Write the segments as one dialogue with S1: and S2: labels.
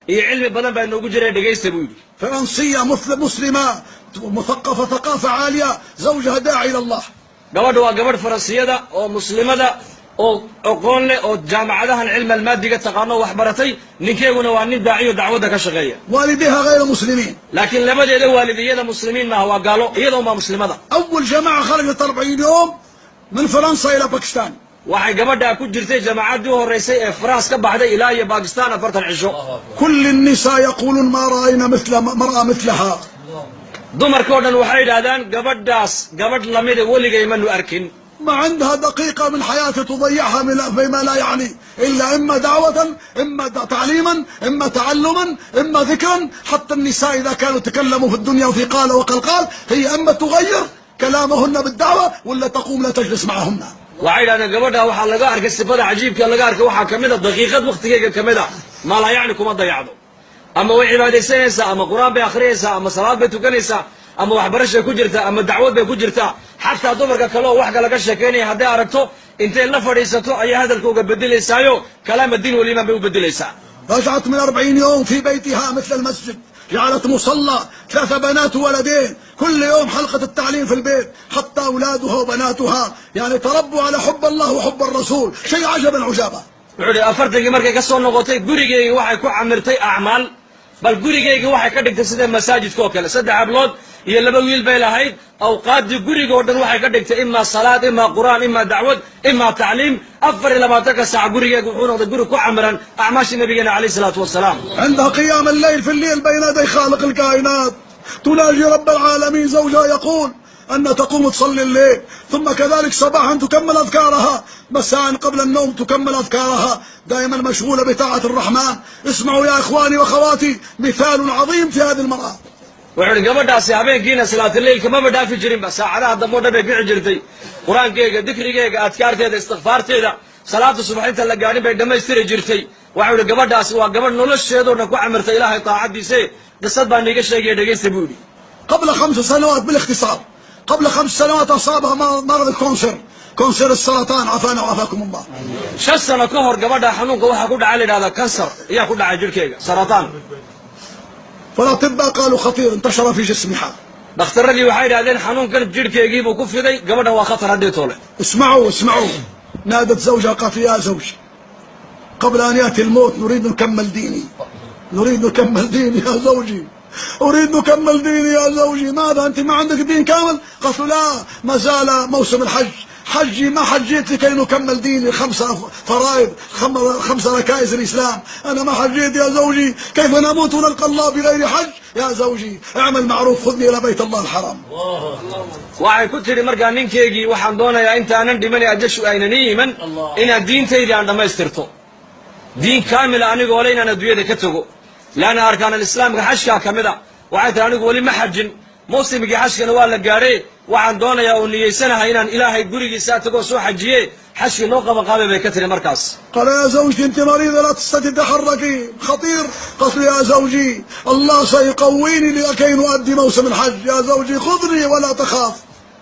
S1: إيه علم بدن بأن نوجد دقيست بيقول
S2: فرنسية مسلمة مثقفة ثقافة عالية زوجها داعي إلى الله.
S1: قبل فرنسية دا أو مسلمة دا أو أقول أو جامعة العلم المادي قد تقارنوا وحبرتي نكيون وانين داعي ودعوة كشغية.
S2: والديها غير مسلمين.
S1: لكن لما جاء والديها مسلمين ما هو قالوا إيه ما مسلمة دا.
S2: أول جماعة خرجت 40 يوم من فرنسا إلى باكستان.
S1: waxay gabadha ku jirtay jamaacadii horeysay ee France ka baxday ilaa iyo Pakistan 40 cisho
S2: كل النساء يقولون ما رأينا مثل مرأة مثلها.
S1: dumarkoo dhan waxay yiraahdaan gabadhaas gabadh lamid waligay ma nu arkin.
S2: ما عندها دقيقة من حياتها تضيعها فيما لا يعني إلا إما دعوة إما تعليما إما تعلما إما ذكرا. حتى النساء إذا كانوا تكلموا في الدنيا وفي قال وقال هي إما تغير كلامهن بالدعوة ولا تقوم لا تجلس معهن.
S1: waxay yiraahdaan gabadha waxa laga arkay sifada cajiibka laga arkay waxa kamid ah daqiiqad waqtigeega kamid ah ma la yaani kuma dayacdo ama way cibaadaysanaysaa ama quraan bay akhriyaysaa ama salaad bay tukanaysaa ama waxbarasho ku jirta ama dacwad bay ku jirta xataa dumarka kale oo wax kale ka sheekeynaya haday aragto intay la fadhiisato ay hadalkooga bedelaysayo kalaam diin waliba bay u bedelaysaa.
S2: رجعت من 40 يوم في بيتها مثل المسجد. جعلت مصلى 3 بنات وولدين كل يوم حلقة التعليم في البيت حتى أولادها وبناتها يعني تربوا على حب الله وحب الرسول. شيء عجبا عجابا.
S1: wuxuu afartagii markay ka soo noqotay gurigeyga waxay ku camirtay acmaal bal gurigeyga waxay ka dhigtay sida masaajidka oo kale 3 hablood iyo 2 wiil bay lahayd awqaadii guriga oo dhan waxay ka dhigtay imma salaad imma quraan imma dacwad imma tacliim 24 saac gurigeyga wuxuu noqday guri ku camiran acmaashii nabigeena alayhi salaatu wasalaam.
S2: عندها قيام الليل في الليل بين يدي خالق الكائنات تناجي رب العالمين. زوجها يقول أن تقوم تصلي الليل ثم كذلك صباحا تكمل أذكارها مساء قبل النوم تكمل أذكارها دائما مشغولة بطاعة الرحمن. اسمعوا يا إخواني وأخواتي مثال عظيم في هذه المرأة.
S1: wuxuu gabadhaasi habeenkiina salaat leelka ma badhaafi jirin ba saacadaha dambe bay kici jirtay quraankeega dikrigeega adkaarteeda istighfaarteeda salaada subaxinta la gaarin bay dhameystiri jirtay. wuxuu gabadhaasi waa gabadh nolosheedoo dhan ku camirtay ilaahay taacadiisa qisad baan iga sheegay dhageysta buudi.
S2: قبل 5 سنوات بالاختصار قبل 5 سنوات أصابها مرض كونسر السرطان عافانا وعافاكم الله.
S1: 6 sano ka hor gabadha xanuunka waxa ku dhacay leedahay kansar ayaa ku dhacay jirkeega sarataan.
S2: فالأطباء قالوا خطير انتشر في جسمها.
S1: dhakhtaradii waxay yiraahdeen xanuunkan jirkeegii buu ku fiday gabadha waa khatar hadii toole.
S2: اسمعوا نادت زوجها قالت يا زوجي قبل أن يأتي الموت نريد نكمل ديني يا زوجي أريد نكمل ديني يا زوجي. ماذا أنت ما عندك دين كامل؟ قالت لا ما زال موسم الحج حجي ما حجيت لكي نكمل ديني 5 فرائض 5 ركائز الإسلام. أنا ما حجيت يا زوجي. كيف نموت ونلقى الله بغير حج؟ يا زوجي اعمل معروف خذني إلى بيت الله الحرام.
S1: waxay ku tiri markaa ninkeegii waxaan doonayaa intaanan dhimani ajashu aynan iiman inaan diintayda aan dhamaystirto diin kaamil anigoo le inaan adduunyada ka tago laana arkaan alislaamka xajka kamida waxay tiri anigu wali ma xajin muusimkii xajkana waa la gaaray waxaan doonayaa oo niyeysanahay inaan ilaahay gurigiisa tago soo xajiye xajki noo qaban bay ka tiri markaas.
S2: قال يا زوجي انت مريضة لا تستطيع تتحركي خطير. قالت يا زوجي الله سيقويني لكي نؤدي موسم الحج. يا زوجي خذني ولا تخاف.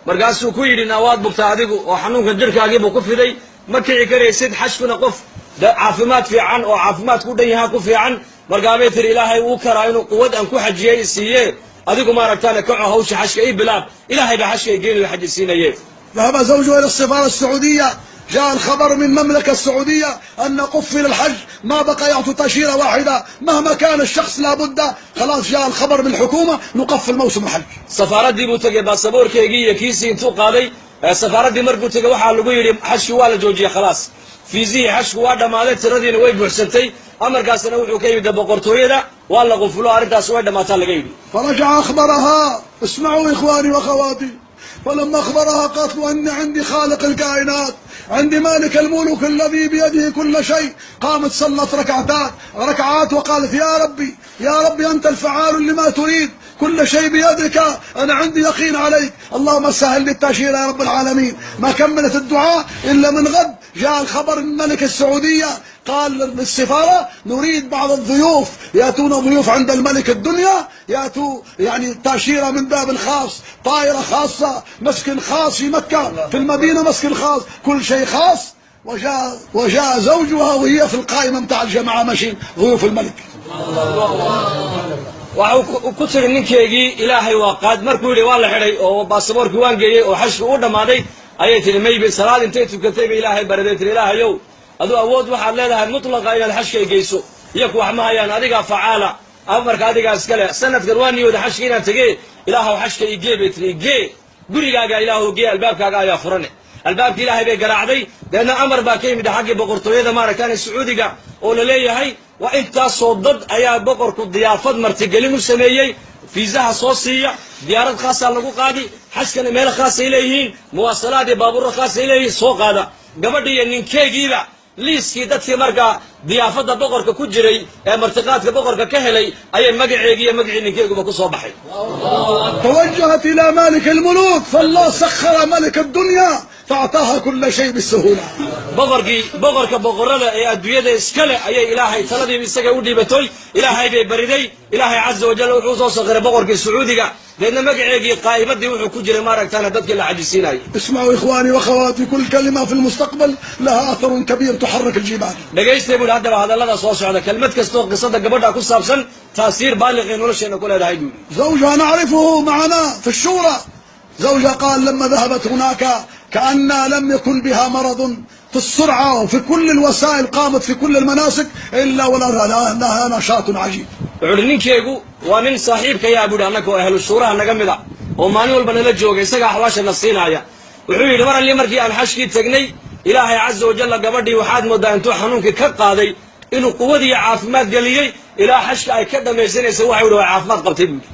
S1: markaasuu ku yidhi nawaad bugta adigu oo xanuunka jirkaagii buu ku fiday ma kici karaysid xajkuna qof caafimaad fiican oo caafimaad ku dhan yahay ku fiican markaabay tiri ilaahay uu karaa inuu quwad aan ku xajiyay siiye adigu ma aragtaan kaco hawsha xajka ii bilaab ilaahay baa xajka geeniyo xajisiinaye.
S2: ذهب زوجها إلى السفارة السعودية. جاء الخبر من المملكة السعودية أن قفل الحج ما بقى يعطوا تأشيرة واحدة مهما كان الشخص لابد. خلاص جاء الخبر من الحكومة نقفل موسم الحج.
S1: سفارتي buu tagay baasaboorkeygii kiisii intuu qaaday safaaradii markuu tagay waxaa lagu yidhi xajki waa la joojiyay khalaas fiisihii xajku waa dhammaaday tiradiina way buuxsantay amarkaasna wuxuu ka yimid boqortooyada waa la qufulo arrintaas way dhammaataa laga yidhi.
S2: فرجع أخبرها. اسمعوا إخواني وأخواتي. فلما أخبرها قالت له أن عندي خالق الكائنات عندي مالك الملوك الذي بيده كل شيء. قامت صلت ركعات وقالت يا ربي أنت الفعال لما تريد كل شيء بيدك أنا عندي يقين عليك اللهم سهل لي التأشيرة يا رب العالمين. ما كملت الدعاء إلا من غد جاء الخبر من ملك السعودية قال للسفارة نريد بعض الضيوف يأتون ضيوف عند الملك الدنيا يأتوا يعني تأشيرة من باب خاص طائرة خاصة مسكن خاص في مكة في المدينة مسكن خاص كل شيء خاص. وجاء زوجها وهي في القائمة متاع الجماعة ماشيين ضيوف الملك.
S1: waxuu ku tiri ninkeygii ilaahay waa qaad markuu yidhi waa la xidhay oo baasaboorkii waan geeyey oo xashki u dhammaaday ayay tihi maybe salaad intay tukatay ba ilaahay baraday tiri ilaahayow aduu awood waxaad leedahay mutlaqa inaad xashkay geyso iyaku wax ma hayaan adigaa facaala amarka adigaa iskale sanadkan waa niyooda xashka inaan tegee ilaahaw xashka igee bay tiri igee gurigaaga ilaahu gee albaabkaaga ayaa furane albaabki ilaahay bay garaacday deedna amar baa ka yimid xaggii boqortooyada maaragtaan sacuudiga oo la leeyahay waa intaasoo dad ayaa boqorku diyaafad martigelin u sameeyey fiisaha soo siiya diyaarad khaasaa lagu qaadi xashkana meelo khaasay leeyihiin muwaasalaad iyo baabuurro khaasay leeyihiin soo qaada gabadhi iyo ninkeegiiba liiskii dadkii markaa diyaafadda boqorka ku jiray ee martiqaadka boqorka ka helay ayay magaceegii iyo magacii ninkeeguba ku soo baxay.
S2: توجهت إلى مالك الملوك فالله سخر ملك الدنيا فأعطاها كل شيء بالسهولة.
S1: boqorka boqorada ee adduunyada iskale ayay ilaahay taladii isaga u dhiibatoy ilaahay bay bariday ilaahay caza wajal wuxuu soo saqiray boqorkii sacuudiga deedna magaceegii qaa'imadii wuxuu ku jiray maaragtaana dadkii la xajisiinayay.
S2: اسمعوا إخواني وأخواتي كل كلمة في المستقبل لها أثر كبير تحرك الجبال.
S1: dhageystay buu haddaba hadallada soo socda kelmad kastoo qisada gabadha ku saabsan taasiir baaliq ee nolosheena ku leedahay buu.
S2: زوجها نعرفه معنا في الشورى. زوجها قال لما ذهبت هناك كأن لم يكن بها مرض في السرعة وفي كل الوسائل قامت في كل المناسك إلا ولها نشاط عجيب.
S1: wuxuu ninkeygu waa nin saaxiibka yaa buudhi annagoo ahlu shuuraha naga mid a oo maalin walba nala jooga isaga axwaasha na siinaya wuxuu yidhi mar alli markii aan xashkii tegnay ilaahay caza wajalla gabadhii waxaad moodaa intuu xanuunkii ka qaaday inuu quwadiiyo caafimaad geliyey ilaa xashka ay ka dhammaysanaysa waxay yidhi waa caafimaad qabtay buu yidhi.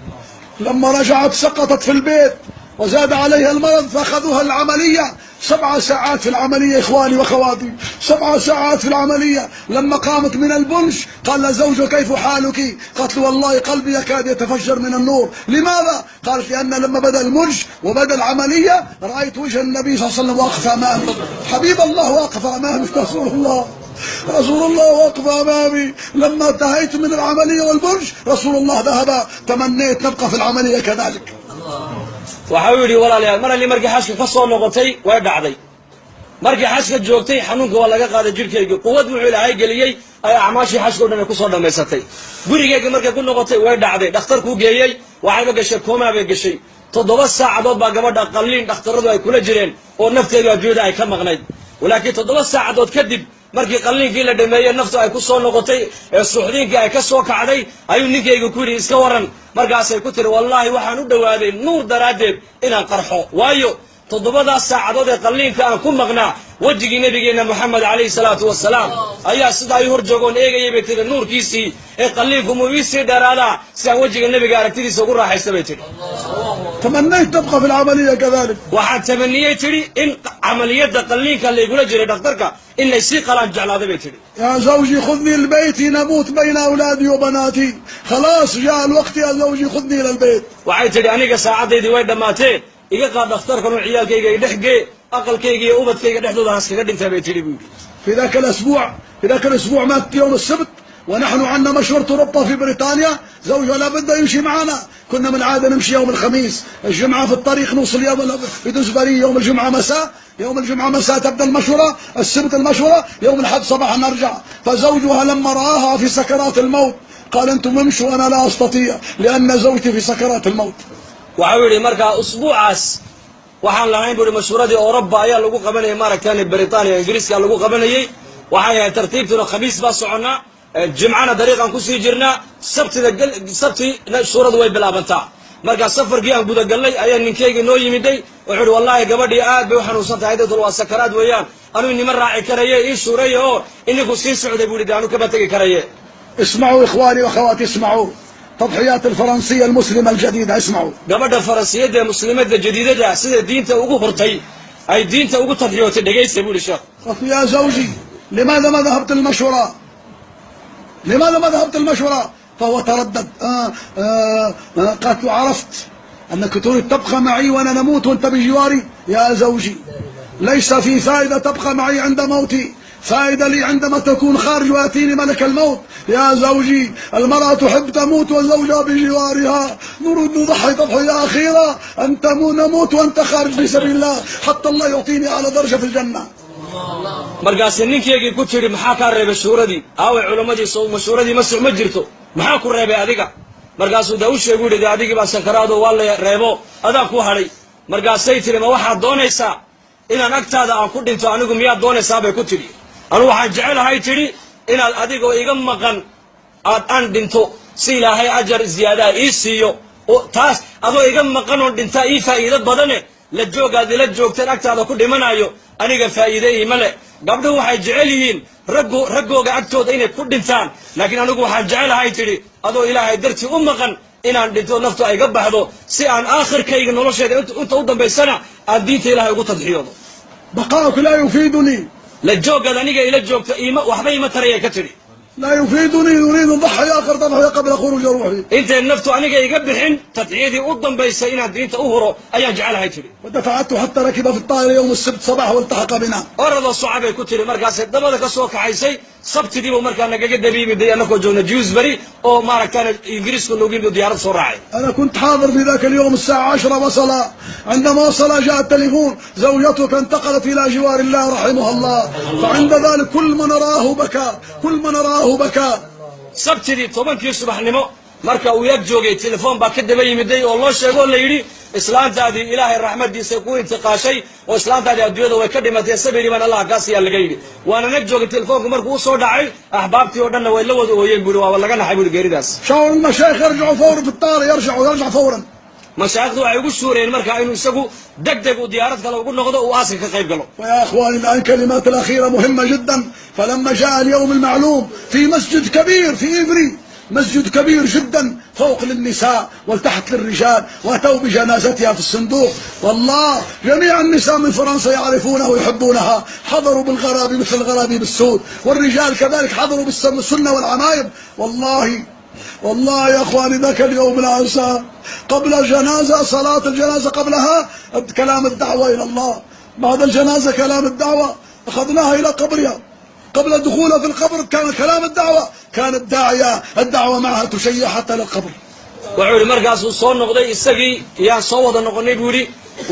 S2: لما رجعت سقطت في البيت وزاد عليها المرض فأخذوها العملية 7 ساعات في العملية إخواني وأخواتي 7 ساعات في العملية. لما قامت من البنش قال لها زوجها كيف حالك؟ قالت له والله قلبي يكاد يتفجر من النور. لماذا؟ قالت لأن لما بدأ المنش وبدأ العملية رأيت وجه النبي صلى الله عليه وسلم واقف أمامي حبيب الله واقف أمامي رسول الله واقف أمامي. لما انتهيت من العملية والبنش رسول الله ذهب تمنيت نبقى في العملية كذلك.
S1: waxau yidhi walaalayaal mar alli markii xashka ka soo noqotay way dhacday markii xashka joogtay xanuunka waa laga qaaday jidhkayga quwad wuxuu ilaahay geliyey ay acmaashii xashka o dhan ay ku soo dhammaysatay gurigayga markay ku noqotay way dhacday dhakhtarkuu geeyey waxayba gashay koomaa bay gashay 7 saacadood baa gabadha qalliin dhakhtarradu ay kula jireen oo nafteedu adduunyada ay ka maqnayd walaakiin 7 saacadood kadib markii qalliinkii la dhameeyey naftu ay ku soo noqotay ee suuxdiinkii ay ka soo kacday ayuu ninkayga ku yidhi iska waran markaasay ku tiri wallaahi waxaan u dhowaaday nuur daraaddeed inaan qarxo waayo 7 saacadood ee qalliinka aan ku maqnaa wejigii nabigeenna moxamed calayhi salaatu wasalaam ayaa sidaa ii hor joogoon eegayay bay tiri nuurkiisii ee qalliinku muu ii sii dheeraadaa si aan wejiga nebiga aragtidiisa ugu raaxaysta bay tiri.
S2: تمنيت تبقى في العملية كذلك.
S1: waxaan tamaniyey tiri in camaliyadda qalliinka laygula jiray dhakhtarka in laysii qalaan jeclaaday bay tiri.
S2: يا زوجي خذني لبيتي نموت بين أولادي وبناتي خلاص جاء الوقت يا زوجي خذني إلى البيت.
S1: waxay tiri aniga saacaddeydii way dhammaatee iga qaad dhakhtarkan oo ciyaalkayga dhex gee aqalkayga iyo ubadkayga dhexdooda haskaga dhintay bay tiri buu yidhi.
S2: في ذاك الأسبوع مات يوم السبت ونحن عندنا مشروع أوروبا في بريطانيا. زوجها لا بد يمشي معنا. كنا من عادة نمشي يوم الخميس الجمعة في الطريق نوصل في دوزبري يوم الجمعة مساء تبدأ المشورة السبت المشورة يوم الأحد صباحا نرجع. فزوجها لما رآها في سكرات الموت قال أنتم امشوا أنا لا أستطيع لأن زوجتي في سكرات الموت.
S1: waxau yidhi markaa usbuucaas waxaan lahayn buuhi mashhuuradii Awroba ayaa lagu qabanayay maaragtaan Britaniya Ingiriiska lagu qabanayay waxay ahayd tartiibtuna khamiis baa soconnaa jimcana dariiqan ku sii jirnaa sabti suuradu way bilaabantaa markaa safarkii aan gudagalnay ayaa ninkeyga noo yimiday wuxuu yidhi wallaahi gabadhii aad bay u xanuunsan tahay dadul waa sakaraad weeyaan anuu nima raaci karaye ii shuuraya oo ininku sii socday buu yidhi anu kama tegi karaye.
S2: اسمعوا إخواني وأخواتي اسمعوا تضحيات الفرنسية المسلمة الجديدة اسمعوا.
S1: gabadha Faransiyeedda muslimadda jadiidada sida diinta ugu hortay ay diinta ugu tadxiyootay dhageysta buu sheekh.
S2: يا زوجي لماذا ما ذهبت المشورة؟ فهو تردد. قالت له عرفت أنك تريد تبقى معي وأنا نموت وأنت بجواري. يا زوجي ليس في فائدة تبقى معي عند موتي فائدة لي عندما تكون خارج ويأتيني ملك الموت. يا زوجي المرأة تحب تموت وزوجها بجوارها نريد نضحي تضحية أخيرة أنت نموت وأنت خارج في سبيل الله حتى الله يعطيني أعلى درجة في الجنة.
S1: markaas ninkeygii ku tiri maxaa ka reebay shuuradii aaway culimadii soo mashhuuradii ma jirto maxaa ku reebay adiga markaasuu daa u sheegay yidhi adigii baa sakaraado waa la reebo adaa ku hadhay markaasay tiri ma waxaad doonaysaa inaan agtaada aan ku dhinto anigu miyaad doonaysaa bay ku tidhi anigu waxaan jecelahay tidhi inaad adigoo iga maqan aan dhinto si ilaahay ajar ziyaadaha ii siiyo oo taas adoo iga maqan oo dhintaa ii faa'iido badane la joogaad ila joogteen agtaada ku dhimanayo aniga faa'iide iima leh gabdhuhu waxay jecel yihiin raggooga agtooda inay ku dhintaan laakiin anigu waxaan jecelahay tidhi adoo ilaahay dartii u maqan inaan dhinto naftu ay ga baxdo si aan aakhirkayga nolosheeda inta u dambaysana aan diinta ilaahay ugu tadxiyoodo
S2: بقاؤك لا يفيدني
S1: la joogaad aniga ila joogta waxba ima tarayay ka tidhi
S2: لا يفيدني أريد أضحي آخر تضحية قبل خروج روحي
S1: intay naftu aniga iga bixin tadxiyadii u dambaysay inaan diinta u huro ayaan jecelahay tidhi
S2: ودفعته حتى ركب في الطائرة يوم السبت صباح والتحق بنا
S1: oradoo socabay ku tiri markaasay dabada ka soo kaxaysay sabtidiibu markaa nagaga dabiimiday annakoo joogna Dewsbury oo maaragtaana ingiriisku noogiin diyaarad soo raacay
S2: أنا كنت حاضر في ذاك اليوم الساعة 10 وصل عندما وصل جاء التليفون زوجتك انتقلت إلى جوار الله رحمها الله فعند ذلك كل من راه بكى كل من راه بكى
S1: sabtidii 10kii subaxnimo marka uu yag joogay telefoon baa ka daba yimiday oo loo sheego la yidhi islaantaadii ilaahay raxmadiisa ku intiqaashay oo islaantaadii adduunyada way ka dhimatay sabiri baan allah kaas yaa laga yidhi waana nag joogay telefoonku markuu u soo dhacay ahbaabtii oo dhanna way la wada ooyeen buuri waa laga naxay buuri geeridaas
S2: شاور المشايخ يرجعوا فورا في الطائرة يرجع فورا
S1: mashaayikhduu waxay ugu suureen markaa inuu isagu degdeg uu diyaarad kale ugu noqdo uu aaska ka qayb galo
S2: ويا اخواني الان الكلمات الاخيره مهمه جدا فلما جاء اليوم المعلوم في مسجد كبير في إيفري مسجد كبير جدا فوق للنساء والتحت للرجال واتوا بجنازتها في الصندوق والله جميع النساء من فرنسا يعرفونها ويحبونها حضروا بالغرابي مثل الغرابي بالسود والرجال كذلك حضروا بالسنه والعمايم والله يا اخواني ذاك اليوم لا انساه قبل الجنازه صلاه الجنازه قبلها كلام الدعوه الى الله بعد الجنازه كلام الدعوه اخذناها الى قبرها قبل دخولها في القبر كان كلام الدعوه كان الدعوه معها تشيع حتى للقبر
S1: wuxuu yidhi markaasuu soo noqday isagii iyaan soo wada noqonnay buu yidhi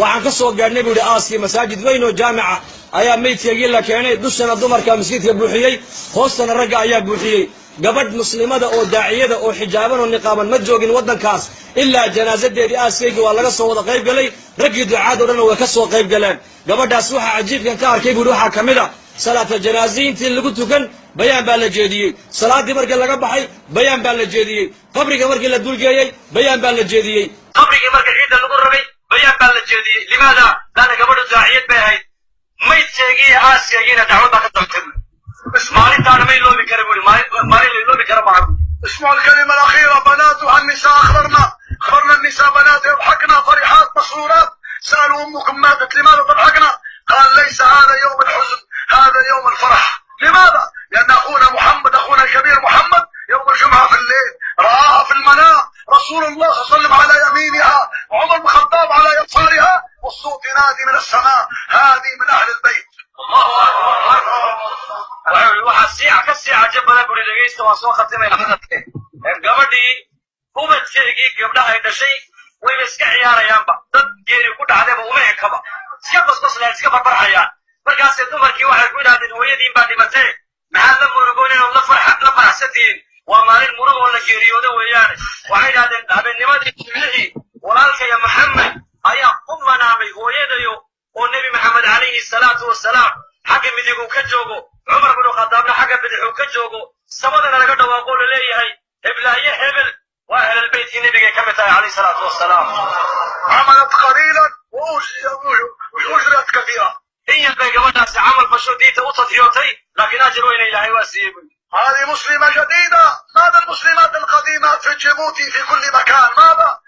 S1: waxaan ka soo gaadhnay buu yidhi aaskii masaajid weyn oo jaamica ayaa meydkeegii la keenay dushana dumarka masjidka buuxiyey hoostana ragga ayaa buuxiyey gabadh muslimada oo daaciyada oo xijaaban oo niqaaban ma joogin waddankaas ilaa janaasadeedii aaskaygii waa laga soo wada qayb galay raggii ducaad oo dhan way ka soo qayb galeen gabadhaas waxaa cajiibkan ka arkay buu yidhi waxaa ka mid a salaata janaaziyi intii lagu tukan bayaan baa la jeediyey salaadii markii laga baxay bayaan baa la jeediyey qabriga markii la dulgeeyey bayaan baa la jeediyey qabrigii marka ciidda lagu rogay bayaan baa la jeediyey limaada laana gabadhu daaciyad bay ahayd maydkeegii iyo aaskeygiina dacwad baa ka socotay maalintaana ma iloobi kara buu maalin la iloobi kara maaha
S2: اسمعوا الكلمه الاخيره بناتها النساء اخبرنا النساء بنات يضحكنا فرحات مسرورات سالوا امكم ماتت لماذا تضحكنا قال ليس هذا يوم الحزن هذا يوم الفرح لماذا لان اخونا محمد اخونا الكبير محمد يوم الجمعه في الليل راها في المنام رسول الله صلى الله عليه وسلم على يمينها وعمر بن الخطاب على يسارها والصوت ينادي من السماء هذه من اهل البيت
S1: الله اكبر waxaa siica ka sii cajab badan buri dhegaysta waan soo khatimay hadalkee gabadhii ubadkeegii gabdhaha ay dhashay wayba iska ciyaarayaanba dad geeri ku dhacdayba uma ekaba iska qosqosleen iska farfarxayaan markaasay dumarkii waxay ku yidhahdeen hooyadiin baa dhimatee maxaad la murugooneen oo la faraxsantihiin waa maalin murug oo la geeriyooda weeyaane waxay yidhahdeen habeennimadii jimcihii walaalkaya maxamed ayaa ku manaamay hooyadayo oo nebi maxamed calayhi salaatu wasalaam xagga midiguu ka joogo cumar binu khadaabna xagga bidixuu ka joogo samadana laga dhawaaqoo la leeyahay heblaaye hebel waa ahlulbeytkii nebigay ka mid tahay calayhi salaatu wasalaam
S2: عملت قليلا واجرت كثيرا
S1: in yar bay gabadhaasi camal fasho diinta u tadxiyootay laakiin ajir weyna ilaahay waa siiyey buy
S2: هذه مسلمة جديدة ماذا المسلمات القديمات في جيبوتي في كل مكان ماذا